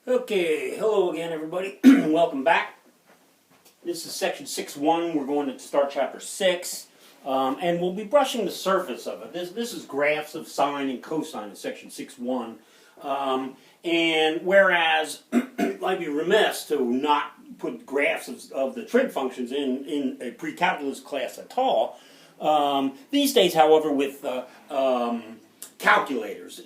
Okay, hello again everybody. Welcome back. This is section 6.1. We're going to start chapter 6. And we'll be brushing the surface of it. This is graphs of sine and cosine in section 6.1. And whereas I'd be remiss to not put graphs of the trig functions in a pre-calculus class at all, these days, however, with calculators,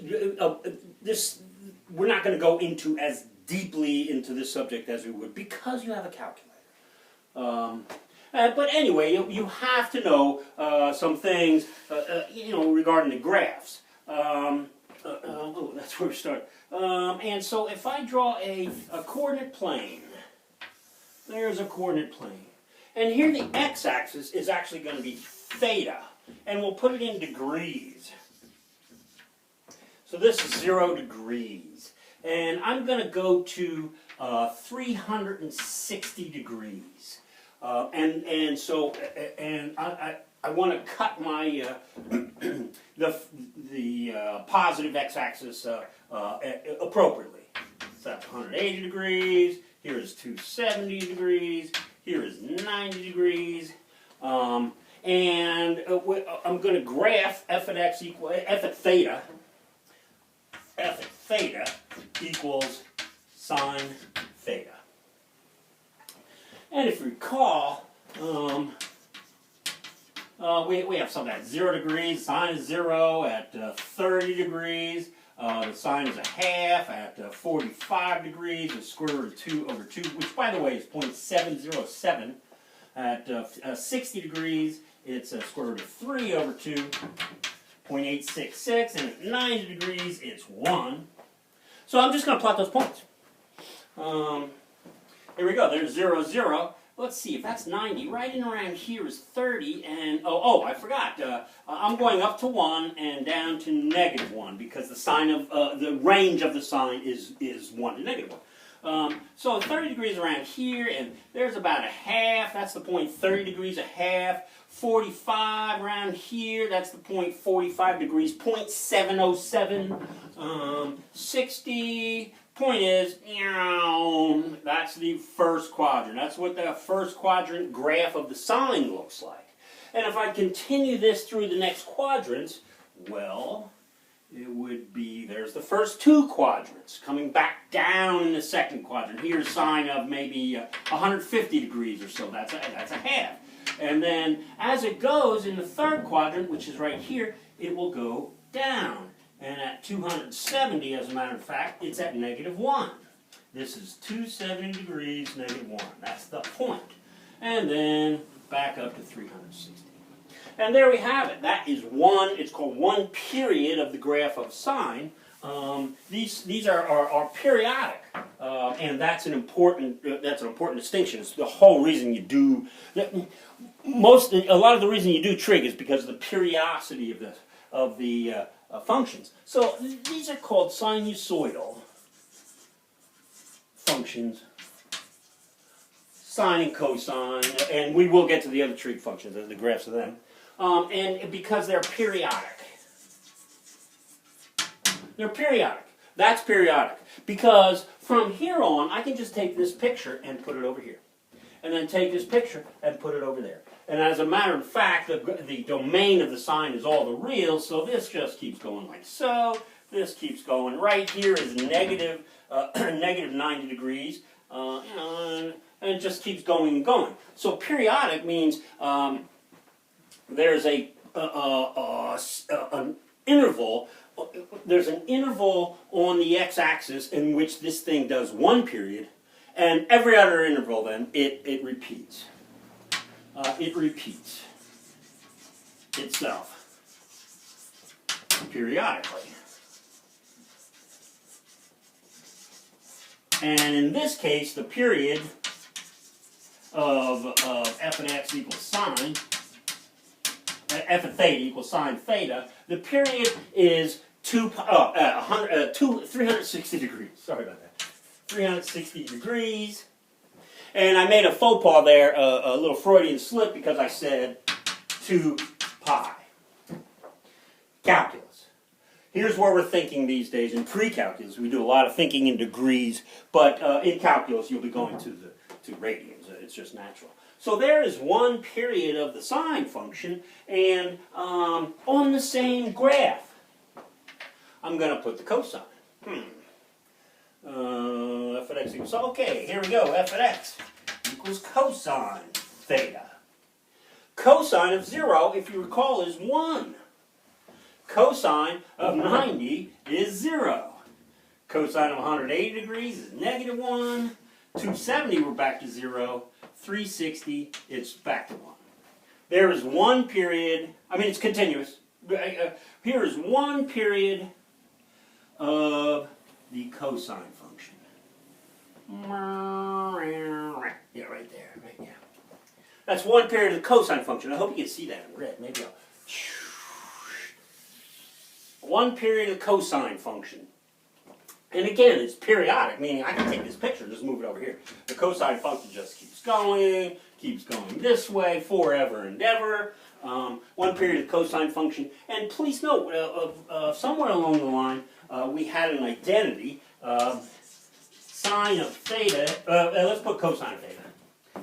we're not going to go into as deeply into this subject as we would because you have a calculator. But anyway, you have to know some things, regarding the graphs. That's where we start. And so if I draw a coordinate plane, there's a coordinate plane. And here the x-axis is actually going to be theta. And we'll put it in degrees. So this is 0 degrees. And I'm going to go to 360 degrees. And so I want to cut my the positive x-axis appropriately. So that's 180 degrees. Here is 270 degrees. Here is 90 degrees. And I'm going to graph f at x equal f at theta. F at theta equals sine theta. And if you recall, we have something at 0 degrees, sine is 0 at 30 degrees, the sine is a half at 45 degrees, the square root of 2 over 2, which by the way is 0.707. At 60 degrees, it's a square root of 3 over 2, 0.866, and at 90 degrees, it's 1. So I'm just going to plot those points. Here we go. There's 0, 0. Let's see, if that's 90, right in around here is 30, and, I forgot. I'm going up to 1 and down to negative 1, because the sign of, the range of the sign is 1 to negative 1. So 30 degrees around here, and there's about a half, that's the point 30 degrees, a half. 45 around here, that's the point 45 degrees, 0.707. 60, point is, that's the first quadrant. That's what the first quadrant graph of the sine looks like. And if I continue this through the next quadrants, well, it would be, there's the first two quadrants, coming back down in the second quadrant. Here's sine of maybe 150 degrees or so, that's a half. And then, as it goes in the third quadrant, which is right here, it will go down. And at 270, as a matter of fact, it's at negative 1. This is 270 degrees, negative 1. That's the point. And then, back up to 360. And there we have it. That is one, it's called one period of the graph of sine. These are periodic, and that's an important distinction. It's the whole reason you do a lot of the reason you do trig is because of the periodicity of the functions. So these are called sinusoidal functions, sine and cosine, and we will get to the other trig functions, the graphs of them, and because they're periodic. They're periodic. That's periodic. Because from here on, I can just take this picture and put it over here. And then take this picture and put it over there. And as a matter of fact, the domain of the sine is all the reals, so this just keeps going like so. This keeps going. Right here is negative 90 degrees. And it just keeps going and going. So periodic means there's an interval. There's an interval on the x-axis in which this thing does one period, and every other interval then it repeats. It repeats itself periodically. And in this case, the period of f of x equals sine, f of theta equals sine theta, the period is 360 degrees. Sorry about that. 360 degrees. And I made a faux pas there, a little Freudian slip, because I said 2 pi. Calculus. Here's where we're thinking these days. In pre-calculus, we do a lot of thinking in degrees, but in calculus, you'll be going to radians. It's just natural. So there is one period of the sine function, and on the same graph, I'm going to put the cosine. F of x equals, okay, here we go, f of x equals cosine theta. Cosine of 0, if you recall, is 1. Cosine of 90 is 0. Cosine of 180 degrees is negative 1. 270, we're back to 0. 360, it's back to 1. There is one period, I mean it's continuous. Here is one period of the cosine function. Yeah, right there. Right, yeah. That's one period of the cosine function. I hope you can see that in red. Maybe I'll... One period of the cosine function. And again, it's periodic, meaning I can take this picture and just move it over here. The cosine function just keeps going this way, forever and ever. One period of cosine function. And please note, somewhere along the line, we had an identity. Sine of theta, let's put cosine of theta.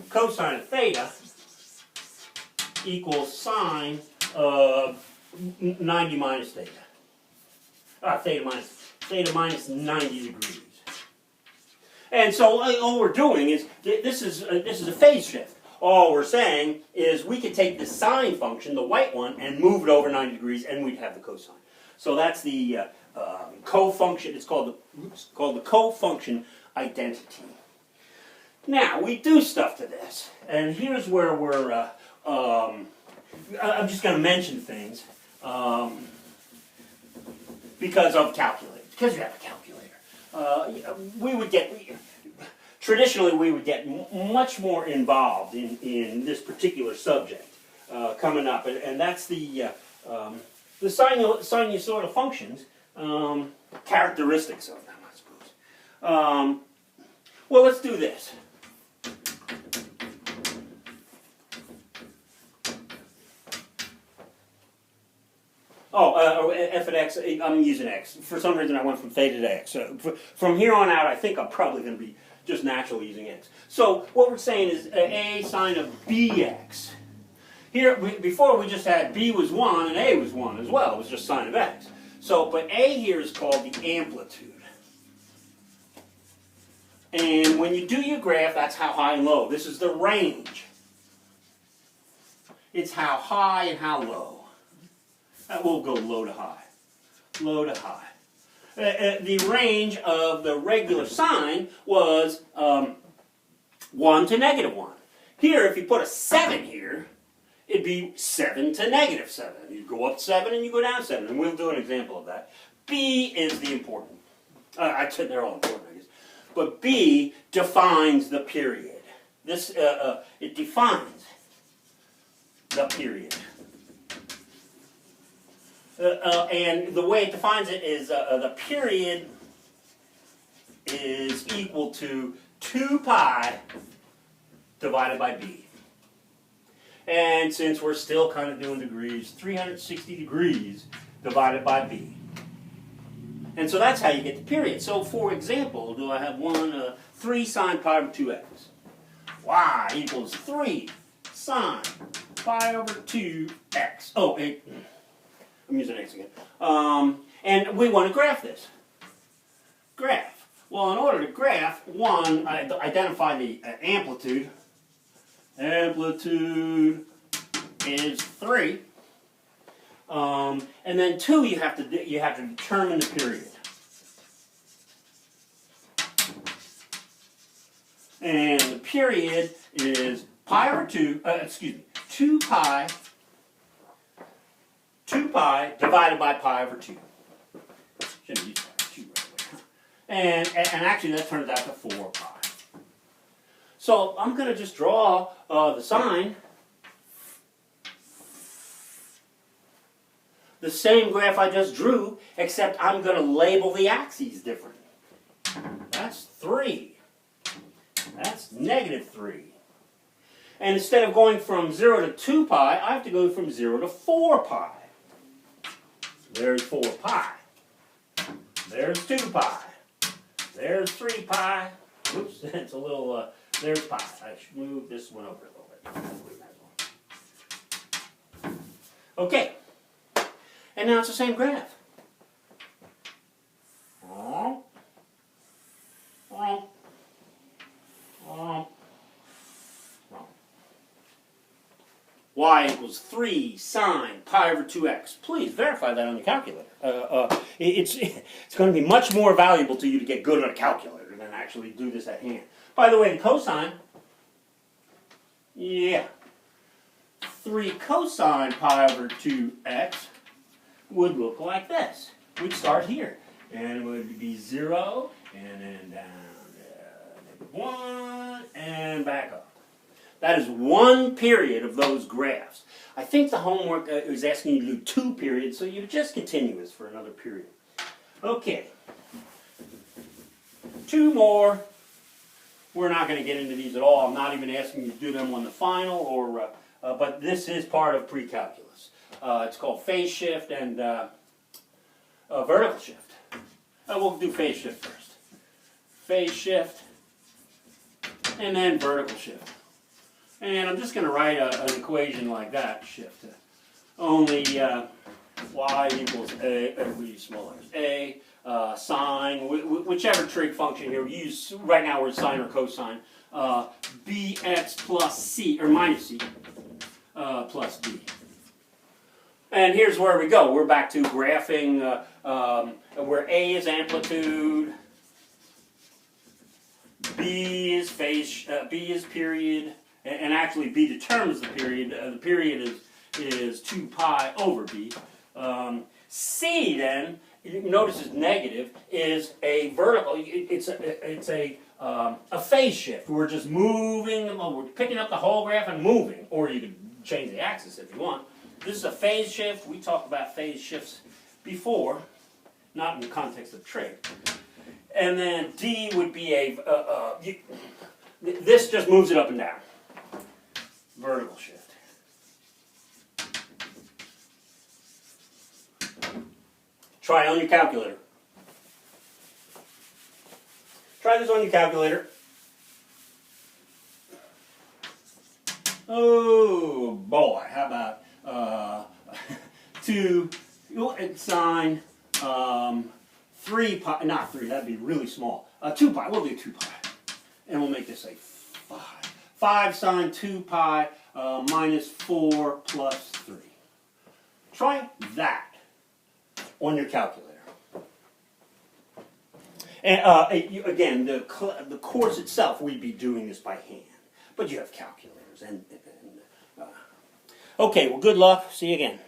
Cosine of theta equals sine of 90 minus theta. Theta minus 90 degrees. And so all we're doing is, this is a phase shift. All we're saying is we could take the sine function, the white one, and move it over 90 degrees, and we'd have the cosine. So that's the co-function. It's called the co-function identity. Now, we do stuff to this, and here's where we're, I'm just going to mention things because of calculator, because you have a calculator. Traditionally we would get much more involved in this particular subject coming up, and that's the sinusoidal functions, characteristics of them, I suppose. Well, let's do this. F of x, I'm using x. For some reason I went from theta to x. So from here on out, I think I'm probably going to be just naturally using x. So what we're saying is a sine of bx. Here, before we just had b was 1 and a was 1 as well. It was just sine of x. So, but a here is called the amplitude. And when you do your graph, that's how high and low. This is the range. It's how high and how low. We'll go low to high. Low to high. The range of the regular sine was 1 to negative 1. Here, if you put a 7 here, it'd be 7 to negative 7. You go up 7 and you go down 7. And we'll do an example of that. B is the important. I said they're all important, I guess. But B defines the period. This it defines the period. And the way it defines it is the period is equal to 2 pi divided by b. And since we're still kind of doing degrees, 360 degrees divided by b. And so that's how you get the period. So for example, do I have 3 sine pi over 2x? Y equals 3 sine pi over 2x. Oh, I'm using x again. And we want to graph this. Graph. Well, in order to graph, one, identify the amplitude. Amplitude is 3. And then 2, you have to determine the period. And the period is pi over 2 pi divided by pi over 2. Shouldn't use pi over 2 right away. And actually that turns out to 4 pi. So I'm going to just draw the sine. The same graph I just drew, except I'm going to label the axes different. That's 3. That's negative 3. And instead of going from 0 to 2 pi, I have to go from 0 to 4 pi. There's 4 pi. There's 2 pi. There's 3 pi. Oops, it's a little, there's pi. I should move this one over a little bit. Okay. And now it's the same graph. Y equals 3 sine pi over 2x. Please verify that on the calculator. It's going to be much more valuable to you to get good on a calculator than actually do this at hand. By the way, the cosine, yeah, 3 cosine pi over 2x would look like this. We'd start here, and it would be 0, and then down, -1, and back up. That is one period of those graphs. I think the homework is asking you to do 2 periods, so you just continue this for another period. Okay. 2 more. We're not going to get into these at all. I'm not even asking you to do them on the final, but this is part of pre-calculus. It's called phase shift and vertical shift. We'll do phase shift first. Phase shift, and then vertical shift. And I'm just going to write an equation like that, shift. Only y equals a, we use small letters, a, sine, whichever trig function here, we use, right now we're sine or cosine, bx plus c, or minus c, plus d. And here's where we go. We're back to graphing where a is amplitude, b is phase, b is period, and actually b determines the period. The period is 2 pi over b. C then, you notice is negative, is a vertical. It's a phase shift. We're just moving them. We're picking up the whole graph and moving, or you could change the axis if you want. This is a phase shift. We talked about phase shifts before, not in the context of trig. And then D would be this just moves it up and down. Vertical shift. Try on your calculator. Try this on your calculator. Oh boy, how about 2 sine 3 pi, not 3, that'd be really small. 2 pi, we'll do 2 pi. And we'll make this a 5. 5 sine 2 pi minus 4 plus 3. Try that on your calculator. And again, the course itself, we'd be doing this by hand. But you have calculators. Okay, well, good luck. See you again.